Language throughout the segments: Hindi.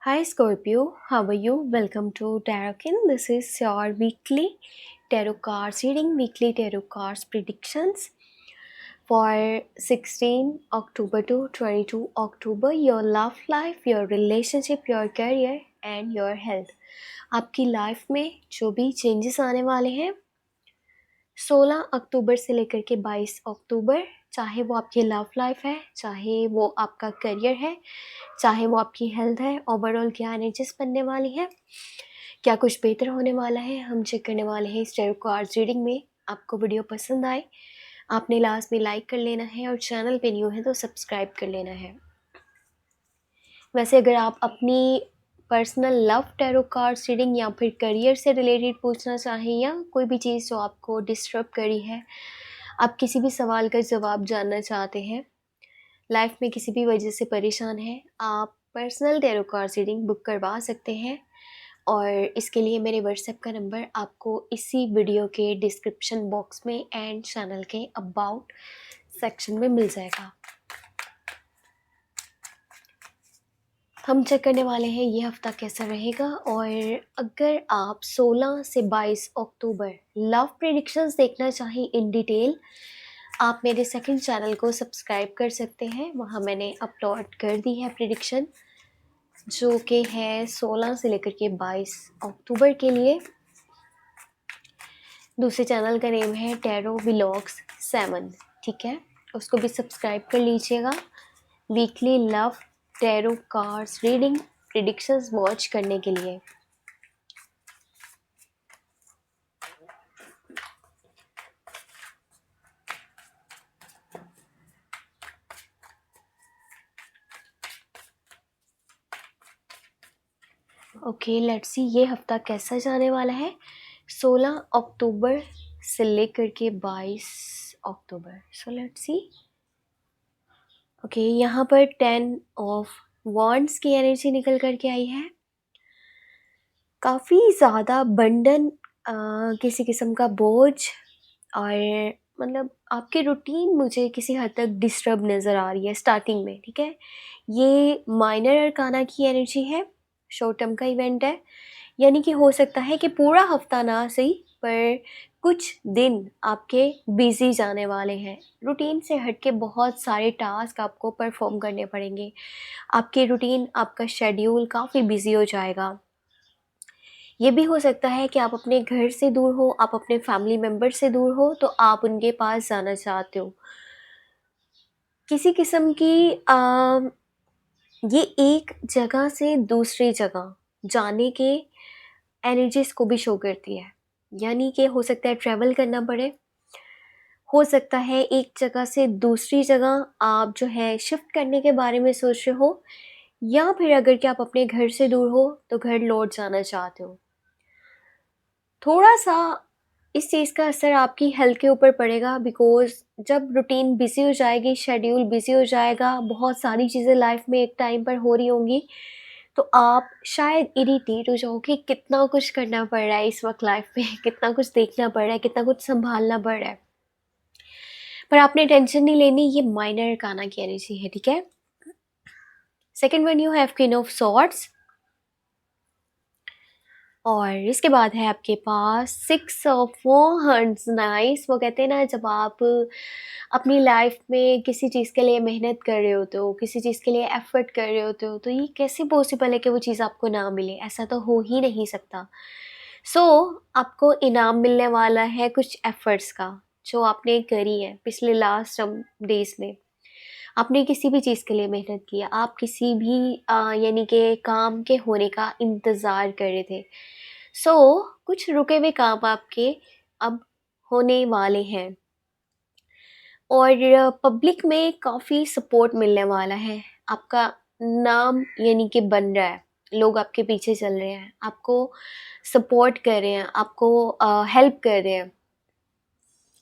Hi Scorpio, how are you? Welcome to Tarotkin. This is your weekly tarot cards reading, weekly tarot cards predictions for 16 October to 22 October. Your love life, your relationship, your career and your health. आपकी लाइफ में जो भी चेंजेस आने वाले हैं 16 अक्टूबर से लेकर के 22 अक्टूबर, चाहे वो आपकी लव लाइफ है, चाहे वो आपका करियर है, चाहे वो आपकी हेल्थ है, ओवरऑल क्या एनर्जीज बनने वाली है, क्या कुछ बेहतर होने वाला है, हम चेक करने वाले हैं इस टैरो कार्ड्स रीडिंग में। आपको वीडियो पसंद आए आपने लास्ट में लाइक कर लेना है और चैनल पे न्यू है तो सब्सक्राइब कर लेना है। वैसे अगर आप अपनी personal love tarot cards reading या फिर करियर से रिलेटेड पूछना चाहें या कोई भी चीज़ जो आपको डिस्टर्ब करी है, आप किसी भी सवाल का जवाब जानना चाहते हैं, लाइफ में किसी भी वजह से परेशान हैं, आप personal tarot cards reading book करवा सकते हैं। और इसके लिए मेरे व्हाट्सएप का नंबर आपको इसी वीडियो के डिस्क्रिप्शन बॉक्स में एंड चैनल के अबाउट सेक्शन में मिल जाएगा। हम चेक करने वाले हैं ये हफ्ता कैसा रहेगा। और अगर आप 16 से 22 अक्टूबर लव प्रेडिक्शंस देखना चाहें इन डिटेल, आप मेरे सेकंड चैनल को सब्सक्राइब कर सकते हैं। वहाँ मैंने अपलोड कर दी है प्रेडिक्शन जो कि है 16 से लेकर के 22 अक्टूबर के लिए। दूसरे चैनल का नेम है टैरो व्लॉग्स 7, ठीक है, उसको भी सब्सक्राइब कर लीजिएगा। Weekly love tarot cards reading predictions watch करने के लिए। ओके लेट्स सी ये हफ्ता कैसा जाने वाला है 16 अक्टूबर से लेकर के 22 अक्टूबर। So let's see. ओके यहाँ पर 10 ऑफ वॉन्ड्स की एनर्जी निकल करके आई है। काफ़ी ज़्यादा बंडन, किसी किस्म का बोझ और मतलब आपकी रूटीन मुझे किसी हद तक डिस्टर्ब नज़र आ रही है स्टार्टिंग में, ठीक है। ये माइनर अरकाना की एनर्जी है, शॉर्ट टर्म का इवेंट है, यानी कि हो सकता है कि पूरा हफ्ता ना सही पर कुछ दिन आपके बिजी जाने वाले हैं। रूटीन से हट के बहुत सारे टास्क आपको परफॉर्म करने पड़ेंगे। आपकी रूटीन, आपका शेड्यूल काफ़ी बिजी हो जाएगा। ये भी हो सकता है कि आप अपने घर से दूर हो, आप अपने फैमिली मेम्बर से दूर हो तो आप उनके पास जाना चाहते हो। किसी किस्म की ये एक जगह से दूसरी जगह जाने के एनर्जीज को भी शो करती है, यानी कि हो सकता है ट्रैवल करना पड़े, हो सकता है एक जगह से दूसरी जगह आप जो है शिफ्ट करने के बारे में सोच रहे हो, या फिर अगर कि आप अपने घर से दूर हो तो घर लौट जाना चाहते हो। थोड़ा सा इस चीज़ का असर आपकी हेल्थ के ऊपर पड़ेगा, बिकॉज़ जब रूटीन बिज़ी हो जाएगी, शेड्यूल बिज़ी हो जाएगा, बहुत सारी चीज़ें लाइफ में एक टाइम पर हो रही होंगी, तो आप शायद इरिटेट हो जाओ कि कितना कुछ करना पड़ रहा है इस वक्त लाइफ में, कितना कुछ देखना पड़ रहा है, कितना कुछ संभालना पड़ रहा है। पर आपने टेंशन नहीं लेनी, ये माइनर अरकाना की एनर्जी है, ठीक है। Second one you have queen of swords और इसके बाद है आपके पास 6 ऑफ वॉन्ड्स। नाइस। वो कहते हैं ना, जब आप अपनी लाइफ में किसी चीज़ के लिए मेहनत कर रहे होते हो, किसी चीज़ के लिए एफर्ट कर रहे होते हो, तो ये कैसे पॉसिबल है कि वो चीज़ आपको ना मिले, ऐसा तो हो ही नहीं सकता। सो आपको इनाम मिलने वाला है कुछ एफर्ट्स का जो आपने करी है पिछले लास्ट डेज में। आपने किसी भी चीज़ के लिए मेहनत की है, आप किसी भी यानी कि काम के होने का इंतज़ार कर रहे थे। सो कुछ रुके हुए काम आपके अब होने वाले हैं और पब्लिक में काफ़ी सपोर्ट मिलने वाला है। आपका नाम यानी कि बन रहा है, लोग आपके पीछे चल रहे हैं, आपको सपोर्ट कर रहे हैं, आपको हेल्प कर रहे हैं,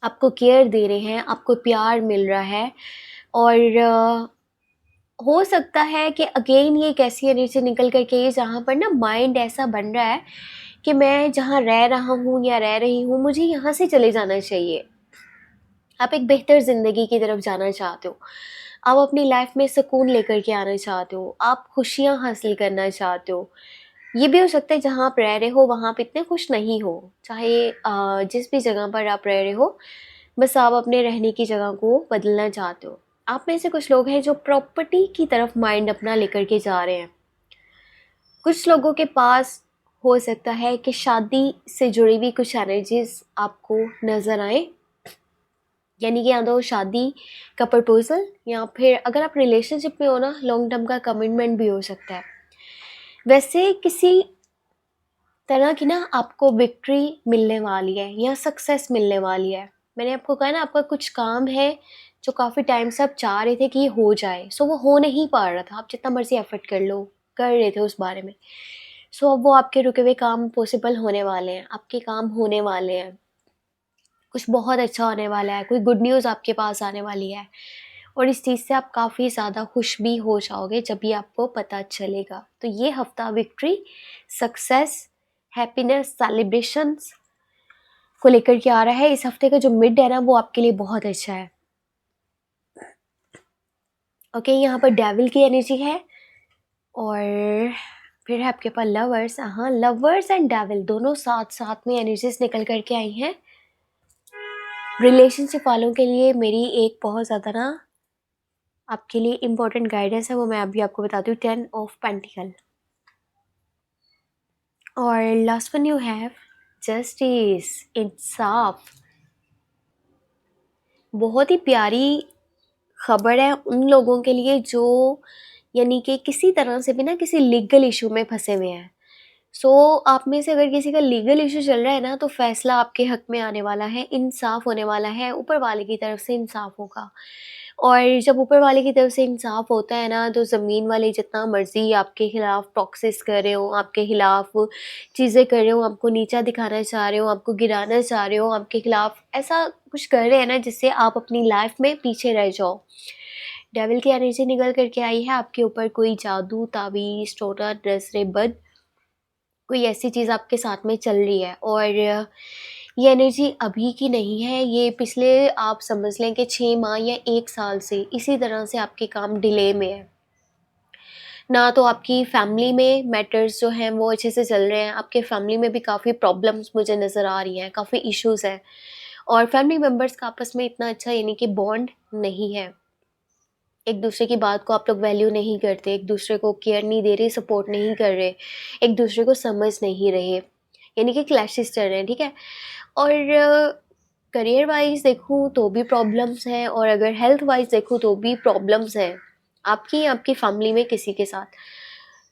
आपको केयर दे रहे हैं, आपको प्यार मिल रहा है। और हो सकता है कि अगेन ये एक ऐसी एनर्जी निकल कर के जहाँ पर ना माइंड ऐसा बन रहा है कि मैं जहाँ रह रहा हूँ या रह रही हूँ मुझे यहाँ से चले जाना चाहिए। आप एक बेहतर ज़िंदगी की तरफ जाना चाहते हो, आप अपनी लाइफ में सुकून लेकर के आना चाहते हो, आप खुशियाँ हासिल करना चाहते हो। ये भी हो सकता है जहाँ आप रह रहे हो वहाँ पे इतने खुश नहीं हो, चाहे जिस भी जगह पर आप रह रहे हो, बस आप अपने रहने की जगह को बदलना चाहते हो। आप में से कुछ लोग हैं जो प्रॉपर्टी की तरफ माइंड अपना लेकर के जा रहे हैं। कुछ लोगों के पास हो सकता है कि शादी से जुड़ी हुई कुछ एनर्जीज आपको नज़र आए, यानी कि या तो शादी का प्रपोजल, या फिर अगर आप रिलेशनशिप में हो ना, लॉन्ग टर्म का कमिटमेंट भी हो सकता है। वैसे किसी तरह की ना आपको विक्ट्री मिलने वाली है या सक्सेस मिलने वाली है। मैंने आपको कहा ना, आपका कुछ काम है जो काफ़ी टाइम से आप चाह रहे थे कि ये हो जाए, सो वो हो नहीं पा रहा था, आप जितना मर्जी एफर्ट कर लो, कर रहे थे उस बारे में। सो अब वो आपके रुके हुए काम पॉसिबल होने वाले हैं, आपके काम होने वाले हैं, कुछ बहुत अच्छा होने वाला है, कोई गुड न्यूज़ आपके पास आने वाली है, और इस चीज़ से आप काफ़ी ज़्यादा खुश भी हो जाओगे जब भी आपको पता चलेगा। तो ये हफ्ता विक्ट्री, सक्सेस, हैप्पीनेस, सेलिब्रेशंस को लेकर के आ रहा है। इस हफ्ते का जो मिड है ना, वो आपके लिए बहुत अच्छा है। ओके, यहाँ पर डेविल की एनर्जी है, और फिर है आपके पास लवर्स। हाँ, लवर्स एंड डेविल दोनों साथ साथ में एनर्जीज निकल करके आई हैं। रिलेशनशिप वालों के लिए मेरी एक बहुत ज़्यादा ना आपके लिए इम्पोर्टेंट गाइडेंस है, वो मैं अभी आपको बताती हूँ। 10 ऑफ पेंटिकल, और last one you have justice, इंसाफ। बहुत ही प्यारी खबर है उन लोगों के लिए जो यानी कि किसी तरह से भी ना किसी लीगल इशू में फंसे हुए हैं। सो आप में से अगर किसी का लीगल इशू चल रहा है ना, तो फैसला आपके हक में आने वाला है, इंसाफ होने वाला है, ऊपर वाले की तरफ से इंसाफ होगा। और जब ऊपर वाले की तरफ से इंसाफ होता है ना, तो ज़मीन वाले जितना मर्जी आपके खिलाफ प्रोक्सेस कर रहे हो, आपके खिलाफ चीज़ें कर रहे हो, आपको नीचा दिखाना चाह रहे हो, आपको गिराना चाह रहे हो, आपके खिलाफ ऐसा कुछ कर रहे हैं ना जिससे आप अपनी लाइफ में पीछे रह जाओ, डेविल की एनर्जी निकल करके आई है आपके ऊपर। कोई जादू, ताबीज़, टोना, नज़रे बद, कोई ऐसी चीज़ आपके साथ में चल रही है, और ये एनर्जी अभी की नहीं है, ये पिछले आप समझ लें कि 6 माह या 1 साल से इसी तरह से आपके काम डिले में है। ना तो आपकी फैमिली में मैटर्स जो हैं वो अच्छे से चल रहे हैं, आपके फैमिली में भी काफ़ी प्रॉब्लम्स मुझे नज़र आ रही हैं, काफ़ी इश्यूज़ हैं, और फैमिली मेम्बर्स का आपस में इतना अच्छा यानी कि बॉन्ड नहीं है। एक दूसरे की बात को आप लोग वैल्यू नहीं करते, एक दूसरे को केयर नहीं दे रहे, सपोर्ट नहीं कर रहे, एक दूसरे को समझ नहीं रहे, यानी कि क्लैशेस चल रहे हैं, ठीक है। और करियर वाइज देखूँ तो भी प्रॉब्लम्स हैं, और अगर हेल्थ वाइज देखूँ तो भी प्रॉब्लम्स हैं, आपकी फैमिली में किसी के साथ।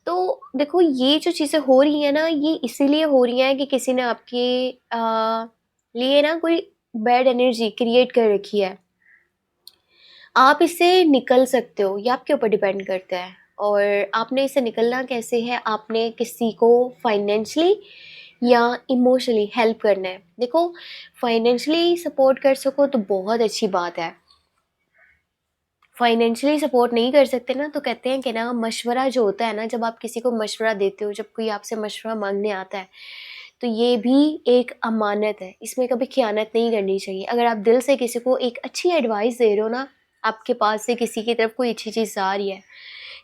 तो देखो, ये जो चीज़ें हो रही हैं ना, ये इसीलिए हो रही हैं कि किसी ने आपके लिए ना कोई बैड एनर्जी क्रिएट कर रखी है। आप इससे निकल सकते हो, ये आपके ऊपर डिपेंड करता है। और आपने इससे निकलना कैसे है, आपने किसी को फाइनेंशियली या इमोशनली हेल्प करना है। देखो, फाइनेंशियली सपोर्ट कर सको तो बहुत अच्छी बात है, फाइनेंशियली सपोर्ट नहीं कर सकते ना, तो कहते हैं कि ना मशवरा जो होता है ना, जब आप किसी को मशवरा देते हो, जब कोई आपसे मशवरा मांगने आता है, तो ये भी एक अमानत है, इसमें कभी खियानत नहीं करनी चाहिए। अगर आप दिल से किसी को एक अच्छी एडवाइस दे रहे हो ना, आपके पास से किसी की तरफ कोई अच्छी चीज़ आ रही है,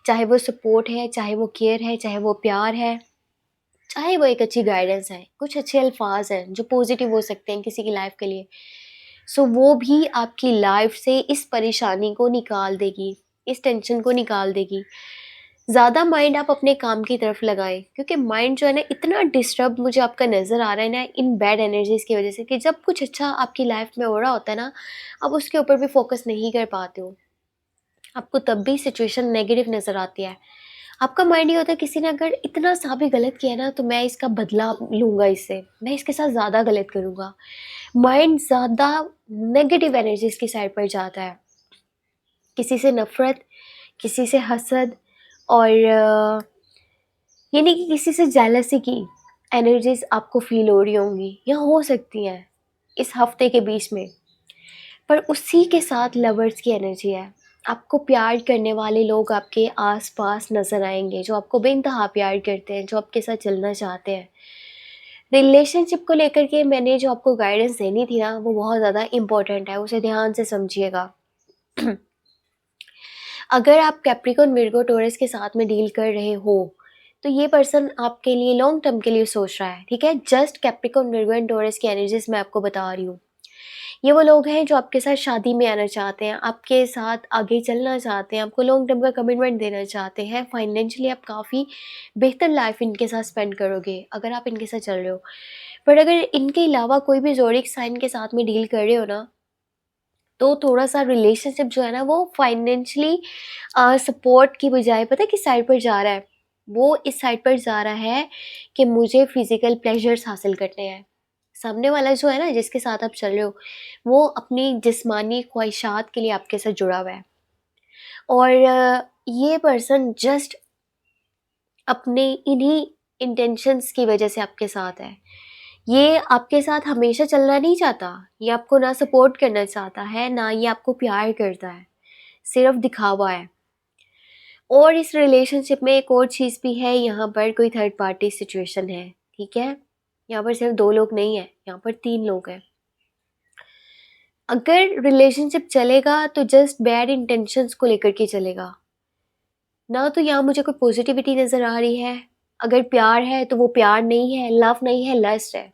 चाहे वो सपोर्ट है, चाहे वो केयर है, चाहे वो प्यार है, चाहे वो एक अच्छी गाइडेंस है, कुछ अच्छे अल्फाज हैं जो पॉजिटिव हो सकते हैं किसी की लाइफ के लिए, सो वो भी आपकी लाइफ से इस परेशानी को निकाल देगी, इस टेंशन को निकाल देगी। ज़्यादा माइंड आप अपने काम की तरफ लगाएं, क्योंकि माइंड जो है ना इतना डिस्टर्ब मुझे आपका नज़र आ रहा है ना इन बैड एनर्जीज़ की वजह से, कि जब कुछ अच्छा आपकी लाइफ में हो रहा होता है ना, आप उसके ऊपर भी फोकस नहीं कर पाते हो, आपको तब भी सिचुएशन नेगेटिव नज़र आती है। आपका माइंड ये होता है, किसी ने अगर इतना सा भी गलत किया ना, तो मैं इसका बदला लूँगा, इससे मैं इसके साथ ज़्यादा गलत करूँगा। माइंड ज़्यादा नेगेटिव एनर्जीज़ की साइड पर जाता है, किसी से नफ़रत, किसी से हसद, और यानी कि किसी से जेलसी की एनर्जीज़ आपको फ़ील हो रही होंगी या हो सकती हैं इस हफ़्ते के बीच में। पर उसी के साथ लवर्स की एनर्जी है। आपको प्यार करने वाले लोग आपके आस-पास नज़र आएँगे, जो आपको बेइंतहा प्यार करते हैं, जो आपके साथ चलना चाहते हैं। रिलेशनशिप को लेकर के मैंने जो आपको गाइडेंस देनी थी ना, वो बहुत ज़्यादा इम्पोर्टेंट है, उसे ध्यान से समझिएगा। अगर आप कैप्रिकॉर्न, विर्गो, टॉरस के साथ में डील कर रहे हो तो ये पर्सन आपके लिए लॉन्ग टर्म के लिए सोच रहा है, ठीक है। Just Capricorn, Virgo and taurus की एनर्जीज मैं आपको बता रही हूँ। ये वो लोग हैं जो आपके साथ शादी में आना चाहते हैं, आपके साथ आगे चलना चाहते हैं, आपको लॉन्ग टर्म का कमिटमेंट देना चाहते हैं। फाइनेंशियली आप काफ़ी बेहतर लाइफ इनके साथ स्पेंड करोगे अगर आप इनके साथ चल रहे हो। पर अगर इनके अलावा कोई भी ज़ोडिएक साइन के साथ में डील कर रहे हो ना, तो थोड़ा-सा रिलेशनशिप जो है ना वो फाइनेंशियली सपोर्ट की बजाय पता है किस साइड पर जा रहा है? वो इस साइड पर जा रहा है कि मुझे फिज़िकल प्लेज़र्स हासिल करने हैं। सामने वाला जो है ना जिसके साथ आप चल रहे हो, वो अपनी जिस्मानी ख्वाहिशात के लिए आपके साथ जुड़ा हुआ है। और ये पर्सन जस्ट अपने इन्हीं इंटेंशंस की वजह से आपके साथ है। ये आपके साथ हमेशा चलना नहीं चाहता, ये आपको ना सपोर्ट करना चाहता है, ना ये आपको प्यार करता है, सिर्फ़ दिखावा है। और इस रिलेशनशिप में एक और चीज़ भी है, यहाँ पर कोई थर्ड पार्टी सिचुएशन है, ठीक है? यहाँ पर सिर्फ 2 लोग नहीं हैं, यहाँ पर 3 लोग हैं। अगर रिलेशनशिप चलेगा तो जस्ट बैड इंटेंशंस को लेकर के चलेगा। ना तो यहाँ मुझे कोई पॉजिटिविटी नज़र आ रही है। अगर प्यार है तो वो प्यार नहीं है, लव नहीं है, लस्ट है।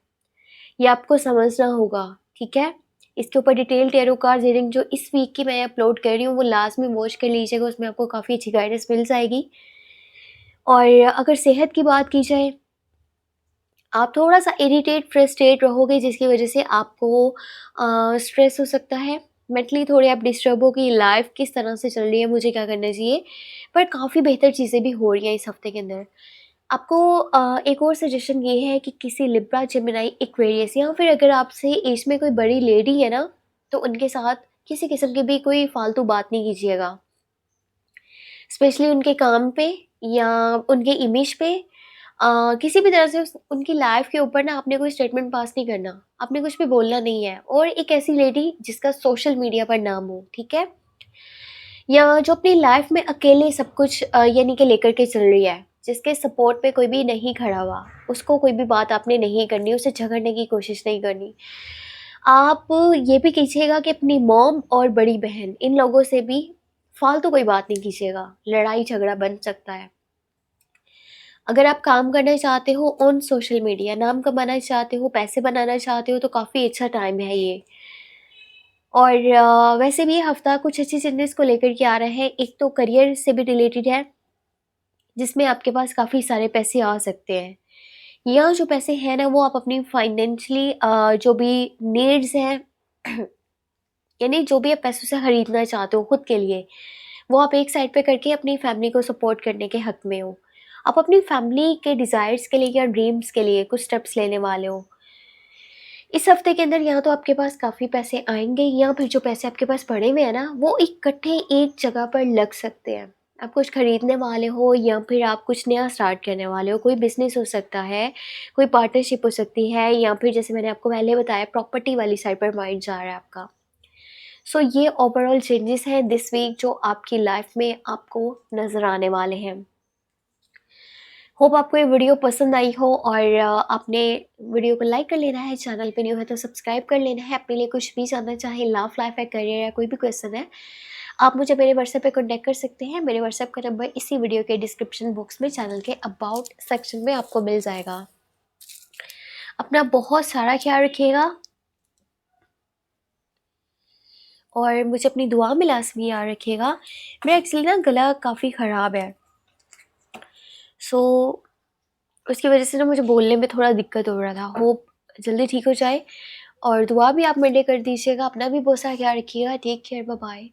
ये आपको समझना होगा, ठीक है? इसके ऊपर डिटेल टैरो कार्ड रीडिंग जो इस वीक की मैं अपलोड कर रही हूँ वो लास्ट में वॉच कर लीजिएगा, उसमें आपको काफ़ी अच्छी गाइडेंस मिल जाएगी। और अगर सेहत की बात की जाए, आप थोड़ा-सा इरिटेट, फ्रस्ट्रेट रहोगे जिसकी वजह से आपको स्ट्रेस हो सकता है। मेंटली थोड़े आप डिस्टर्ब हो कि लाइफ़ किस तरह से चल रही है, मुझे क्या करना चाहिए? पर काफ़ी बेहतर चीज़ें भी हो रही हैं इस हफ्ते के अंदर। आपको एक और सजेशन ये है कि किसी लिब्रा, जेमिनी, एक्वेरियस या फिर अगर आपसे एज में कोई बड़ी लेडी है ना, तो उनके साथ किसी किस्म की भी कोई फालतू बात नहीं कीजिएगा। स्पेशली उनके काम पे या उनके इमेज पे किसी भी तरह से उनकी लाइफ के ऊपर ना आपने कोई स्टेटमेंट पास नहीं करना, आपने कुछ भी बोलना नहीं है। और एक ऐसी लेडी जिसका सोशल मीडिया पर नाम हो, ठीक है? या जो अपनी लाइफ में अकेले सब कुछ यानी कि लेकर के चल रही है, जिसके सपोर्ट पे कोई भी नहीं खड़ा हुआ, उसको कोई भी बात आपने नहीं करनी, उससे झगड़ने की कोशिश नहीं करनी। आप ये भी कीजिएगा कि अपनी मॉम और बड़ी बहन इन लोगों से भी फालतू कोई बात नहीं कीजिएगा, लड़ाई झगड़ा बन सकता है। अगर आप काम करना चाहते हो ऑन सोशल मीडिया, नाम कमाना चाहते हो, पैसे बनाना चाहते हो तो काफ़ी अच्छा टाइम है ये। और वैसे भी ये हफ्ता कुछ अच्छी चेंजेस को लेकर के आ रहा है। एक तो करियर से भी रिलेटेड है, जिसमें आपके पास काफ़ी सारे पैसे आ सकते हैं। या जो पैसे हैं ना वो आप अपनी फाइनेंशियली जो भी नीड्स हैं यानी जो भी आप पैसों से खरीदना चाहते हो खुद के लिए, वो आप एक साइड पे करके अपनी फैमिली को सपोर्ट करने के हक में हो। आप अपनी फैमिली के डिज़ायर्स के लिए या ड्रीम्स के लिए कुछ स्टेप्स लेने वाले हो। इस हफ्ते के अंदर या तो आपके पास काफ़ी पैसे आएँगे या फिर जो पैसे आपके पास पड़े हुए हैं ना, वो इकट्ठे एक जगह पर लग सकते हैं। आप कुछ खरीदने वाले हो या फिर आप कुछ नया स्टार्ट करने वाले हो, कोई बिज़नेस हो सकता है, कोई पार्टनरशिप हो सकती है या फिर जैसे मैंने आपको पहले बताया प्रॉपर्टी वाली साइड पर माइंड जा रहा है आपका। सो ये ओवरऑल चेंजेस हैं दिस वीक जो आपकी लाइफ में आपको नज़र आने वाले हैं। होप आपको ये वीडियो पसंद आई हो और आपने वीडियो को लाइक कर लेना है, चैनल पे न्यू है तो सब्सक्राइब कर लेना है। अपने लिए कुछ भी जानना चाहें, लव लाइफ है, करियर या कोई भी क्वेश्चन है, आप मुझे मेरे व्हाट्सएप पे कॉन्टैक्ट कर सकते हैं। मेरे व्हाट्सएप का नंबर इसी वीडियो के डिस्क्रिप्शन बॉक्स में चैनल के अबाउट सेक्शन में आपको मिल जाएगा। अपना बहुत सारा ख्याल रखिएगा और मुझे अपनी दुआ में लाज़मी याद रखिएगा। मेरा एक्चुअली ना गला काफ़ी ख़राब है, सो उसकी वजह से ना मुझे बोलने में थोड़ा दिक्कत हो रहा था। होप जल्दी ठीक हो जाए और दुआ भी आप मेरे लिए कर दीजिएगा। अपना भी बहुत सारा ख्याल रखिएगा। Take care, bye bye.